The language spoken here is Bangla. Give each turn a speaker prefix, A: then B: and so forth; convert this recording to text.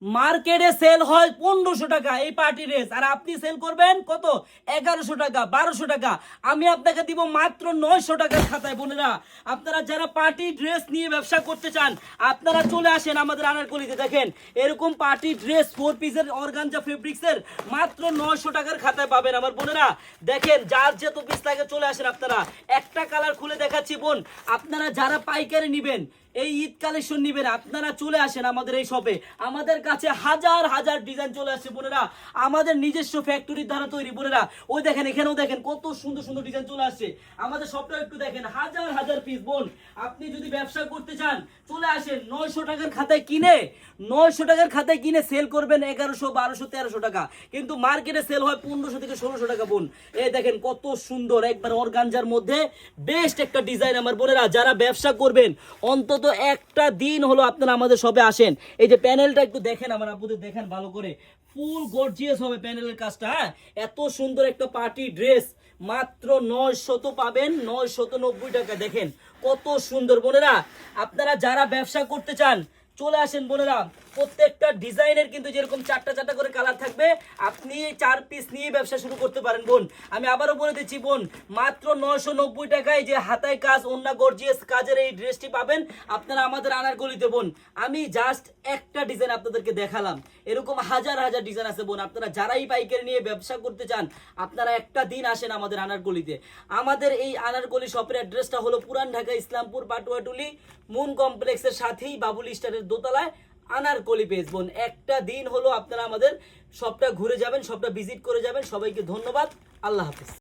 A: মার্কেটে সেল হয় 1500 টাকা এই পার্টি ড্রেস, আর আপনি সেল করবেন কত? 1100 টাকা, 1200 টাকা। আমি আপনাকে দিব মাত্র 900 টাকার খাতায়। বোনেরা, আপনারা যারা পার্টি ড্রেস নিয়ে ব্যবসা করতে চান, আপনারা চলে আসেন আমাদের আনারকলিতে। দেখেন এরকম পার্টি ড্রেস 4 পিসের অর্গানজা ফেব্রিক্সের মাত্র 900 টাকার খাতায় পাবেন আমার বোনেরা। দেখেন যার যত পিস লাগে চলে আসেন আপনারা। একটা কালার খুলে দেখাচ্ছি বোন, আপনারা যারা পাইকারি নেবেন, এই ঈদ কালেকশন নিবেন, আপনারা চলে আসেন আমাদের এই শপে। আমাদের কাছে হাজার হাজার ডিজাইন চলে আসছে বোনেরা, আমাদের নিজস্ব ফ্যাক্টরির দ্বারা তৈরি। বোনেরা ওই দেখেন, এখানেও দেখেন কত সুন্দর সুন্দর ডিজাইন চলে আসছে। আমাদের শপটা একটু দেখেন, হাজার হাজার পিস। বোন, আপনি যদি ব্যবসা করতে চান চলে আসেন। 900 টাকার খাতায় কিনে, 900 টাকার খাতায় কিনে সেল করবেন 1100, 1200, 1300 টাকা, কিন্তু মার্কেটে সেল হয় 1500 থেকে 1600 টাকা। বোন, এই দেখেন কত সুন্দর একবার অর্গানজার মধ্যে বেস্ট একটা ডিজাইন। আমার বোনেরা যারা ব্যবসা করবেন, অন্তত একটা দিন হলো আপনারা আমাদের শপে আসেন। এই যে প্যানেলটা একটু দেখেন আমার আপুদের, দেখেন ভালো করে, ফুল গর্জিয়াস হবে প্যানেলের কাজটা। হ্যাঁ, এত সুন্দর একটা পার্টি ড্রেস মাত্র 900 পাবেন, 990 টাকা। দেখেন কত সুন্দর। বোনেরা, আপনারা যারা ব্যবসা করতে চান চলে আসেন বোনেরা। প্রত্যেকটা ডিজাইনের কিন্তু যেরকম চারটা চারটা করে কালার থাকবে, আপনি 4 পিস নিয়ে ব্যবসা শুরু করতে পারেন। বোন, আমি আবারও বলে দিচ্ছি বোন, মাত্র 990 টাকায় যে হাতায় কাজ, ওন্না গর্জিয়াস কাজের এই ড্রেসটি পাবেন আপনারা আমাদের আনারকলিতে। বোন, আমি জাস্ট একটা ডিজাইন আপনাদেরকে দেখালাম, এরকম হাজার হাজার ডিজাইন আছে। বোন, আপনারা যারাই পাইকারি নিয়ে ব্যবসা করতে চান, আপনারা একটা দিন আসেন আমাদের আনারকলিতে। আমাদের এই আনারকলি শপের অ্যাড্রেসটা হলো পুরান ঢাকা ইসলামপুর পাটুয়াটুলি মুন কমপ্লেক্সের সাথেই বাবুল স্টারের দোতলায় আনারকলি পেজ। বোন, একটা দিন হলো আপনারা আমাদের শপটা ঘুরে যাবেন, শপটা ভিজিট করে যাবেন। সবাইকে ধন্যবাদ, আল্লাহ হাফেজ।